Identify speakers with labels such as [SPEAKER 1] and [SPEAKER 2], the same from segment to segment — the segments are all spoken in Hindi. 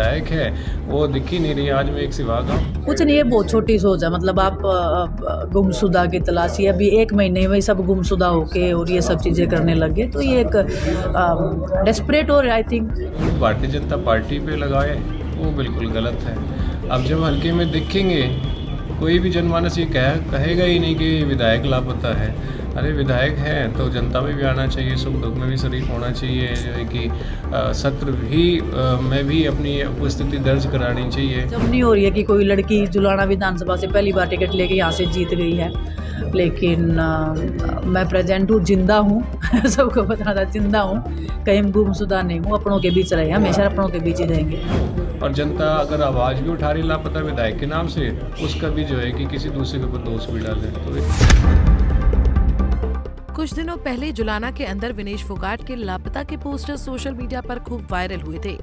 [SPEAKER 1] विधायक है वो दिख ही नहीं रही। आज मैं एक सिवा गाँव
[SPEAKER 2] कुछ नहीं, ये बहुत छोटी सोच है। मतलब आप गुमशुदा की तलाशी, अभी 1 महीने में सब गुमशुदा होके और ये सब चीज़ें करने लग गए, तो ये एक डेस्परेट हो रहा है I think.
[SPEAKER 1] Bharatiya Janata party पे लगाए वो बिल्कुल गलत है। अब जब हल्के में दिखेंगे कोई भी जनमानस ये कहेगा ही नहीं कि विधायक लापता है। अरे विधायक हैं तो जनता में भी आना चाहिए, सुख दुख में भी शरीक होना चाहिए, जो है कि सत्र भी में भी अपनी उपस्थिति दर्ज करानी चाहिए।
[SPEAKER 2] जब नहीं हो रही है कि कोई लड़की जुलाना विधानसभा से पहली बार टिकट लेके यहाँ से जीत गई है, लेकिन मैं प्रेजेंट हूँ, जिंदा हूँ सबको पता था, जिंदा हूँ, कहीं गुमशुदा नहीं हूँ, अपनों के बीच रहे, हमेशा अपनों के बीच ही रहेंगे।
[SPEAKER 1] और जनता अगर आवाज़ भी उठा रही लापता विधायक के नाम से, उसका भी जो है कि किसी दूसरे के ऊपर दोष भी डालें। तो
[SPEAKER 3] कुछ दिनों पहले जुलाना के अंदर विनेश फोगाट के लापता के पोस्टर सोशल मीडिया पर खूब वायरल हुए थे,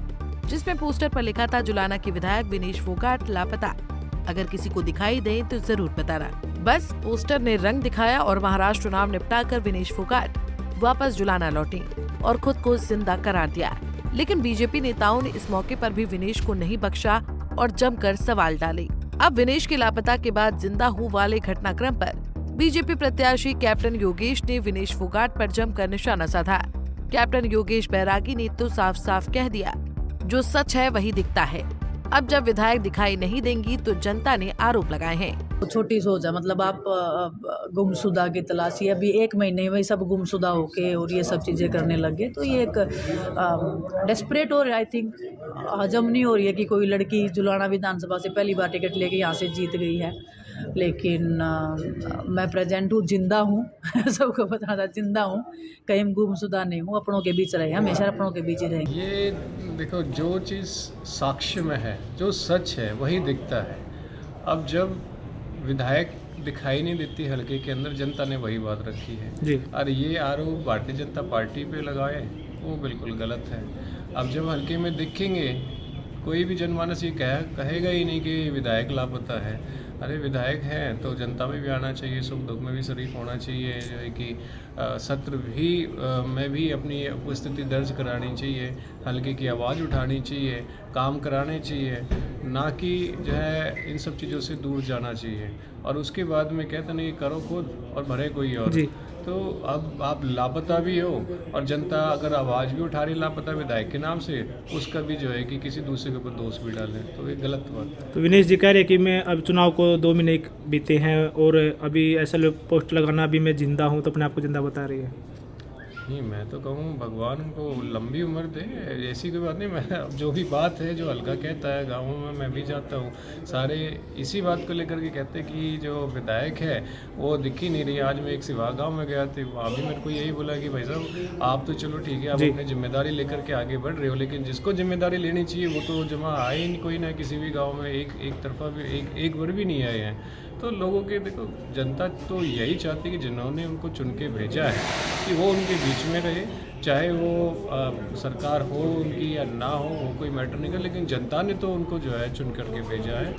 [SPEAKER 3] जिसमें पोस्टर पर लिखा था जुलाना के विधायक विनेश फोगाट लापता, अगर किसी को दिखाई दे तो जरूर बताना। बस पोस्टर ने रंग दिखाया और महाराष्ट्र चुनाव निपटाकर विनेश फोगाट वापस जुलाना लौटे और खुद को जिंदा करार दिया। लेकिन बीजेपी नेताओं ने इस मौके पर भी विनेश को नहीं बख्शा और जमकर सवाल डाले। अब विनेश के लापता के बाद जिंदा हूँ वाले घटनाक्रम पर बीजेपी प्रत्याशी कैप्टन योगेश ने विनेश फोगाट पर जमकर निशाना साधा। कैप्टन योगेश बैरागी ने तो साफ साफ कह दिया, जो सच है वही दिखता है। अब जब विधायक दिखाई नहीं देंगी तो जनता ने आरोप लगाए हैं।
[SPEAKER 2] छोटी सोच है। मतलब आप गुमशुदा की तलाशी, अभी 1 महीने में सब गुमशुदा होके और ये सब चीज़ें करने लग गए, तो ये एक डेस्परेट हो रहा है आई थिंक। हजम नहीं हो रही है कि कोई लड़की जुलाना विधानसभा से पहली बार टिकट लेके यहाँ से जीत गई है, लेकिन मैं प्रेजेंट हूँ, जिंदा हूँ सबको पता था, जिंदा हूँ, कहीं गुमशुदा नहीं हूँ, अपनों के बीच रहे, हमेशा अपनों के बीच ही रहेंगे।
[SPEAKER 1] ये देखो, जो चीज़ साक्ष्य में है, जो सच है वही दिखता है। अब जब विधायक दिखाई नहीं देती हल्के के अंदर, जनता ने वही बात रखी है
[SPEAKER 4] जी।
[SPEAKER 1] और ये आरोप भारतीय जनता पार्टी पे लगाए वो बिल्कुल गलत है। अब जब हल्के में दिखेंगे कोई भी जनमानस ये कहेगा ही नहीं कि विधायक लापता है। अरे विधायक हैं तो जनता में भी आना चाहिए, सुख दुख में भी शरीक होना चाहिए, जो है कि सत्र भी में भी अपनी उपस्थिति दर्ज करानी चाहिए, हल्के की आवाज़ उठानी चाहिए, काम कराने चाहिए, ना कि जो है इन सब चीज़ों से दूर जाना चाहिए। और उसके बाद में कहते नहीं करो खुद और भरे कोई और।
[SPEAKER 4] जी।
[SPEAKER 1] तो अब आप लापता भी हो और जनता अगर आवाज़ भी उठा रही लापता विधायक के नाम से, उसका भी जो है कि किसी दूसरे के ऊपर दोष भी डालें, तो ये गलत बात है।
[SPEAKER 4] तो विनेश जी कह रहे हैं कि मैं अब चुनाव को 2 महीने बीते हैं और अभी ऐसा लोग पोस्ट लगाना, अभी मैं जिंदा हूं, तो अपने आप को जिंदा बता रही है।
[SPEAKER 1] नहीं, मैं तो कहूँ भगवान उनको लंबी उम्र दे, ऐसी कोई बात नहीं। मैं अब जो भी बात है जो हल्का कहता है गाँवों में, मैं भी जाता हूँ, सारे इसी बात को लेकर के कहते हैं कि जो विधायक है वो दिख ही नहीं रही। आज मैं एक सिवा गाँव में गया था, वहाँ भी मेरे को यही बोला कि भाई साहब आप तो चलो ठीक है, आप अपनी जिम्मेदारी लेकर के आगे बढ़ रहे हो, लेकिन जिसको जिम्मेदारी लेनी चाहिए वो तो जमा आए ही नहीं, कोई ना किसी भी गाँव में एक तरफा भी एक बार भी नहीं आए हैं। तो लोगों के देखो, जनता तो यही चाहती है कि जिन्होंने उनको चुन के भेजा है कि वो उनके बीच में रहे, चाहे वो सरकार हो उनकी या ना हो, वो कोई मैटर नहीं कर, लेकिन जनता ने तो उनको जो है चुन करके भेजा है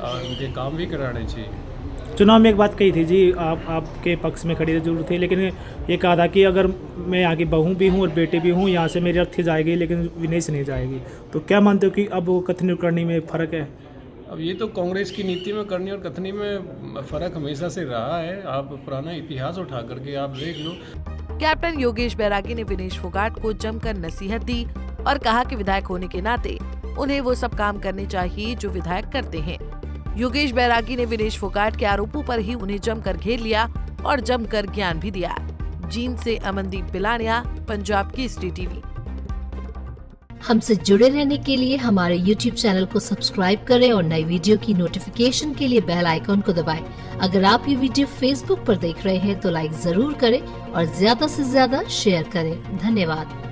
[SPEAKER 1] और उनके काम भी कराने चाहिए।
[SPEAKER 4] चुनाव में एक बात कही थी जी, आपके पक्ष में खड़ी जरूर थे, लेकिन ये कहा था कि अगर मैं यहाँ की बहू भी हूँ और बेटे भी हूँ, यहाँ से मेरी अर्थी जाएगी लेकिन विनेश नहीं जाएगी। तो क्या मानते हो कि अब वो कथनी करनी में फ़र्क है?
[SPEAKER 1] अब ये तो कांग्रेस की नीति में करनी और कथनी में फ़र्क हमेशा से रहा है। आप पुराना इतिहास उठा करके आप देख लो।
[SPEAKER 3] कैप्टन योगेश बैरागी ने विनेश फोगाट को जमकर नसीहत दी और कहा कि विधायक होने के नाते उन्हें वो सब काम करने चाहिए जो विधायक करते हैं। योगेश बैरागी ने विनेश फोगाट के आरोपों पर ही उन्हें जमकर घेर लिया और जमकर ज्ञान भी दिया। जींद से अमनदीप बिलानिया, पंजाब केसरी टीवी।
[SPEAKER 5] हमसे जुड़े रहने के लिए हमारे YouTube चैनल को सब्सक्राइब करें और नई वीडियो की नोटिफिकेशन के लिए बेल आइकॉन को दबाएं। अगर आप ये वीडियो Facebook पर देख रहे हैं तो लाइक जरूर करें और ज्यादा से ज्यादा शेयर करें। धन्यवाद।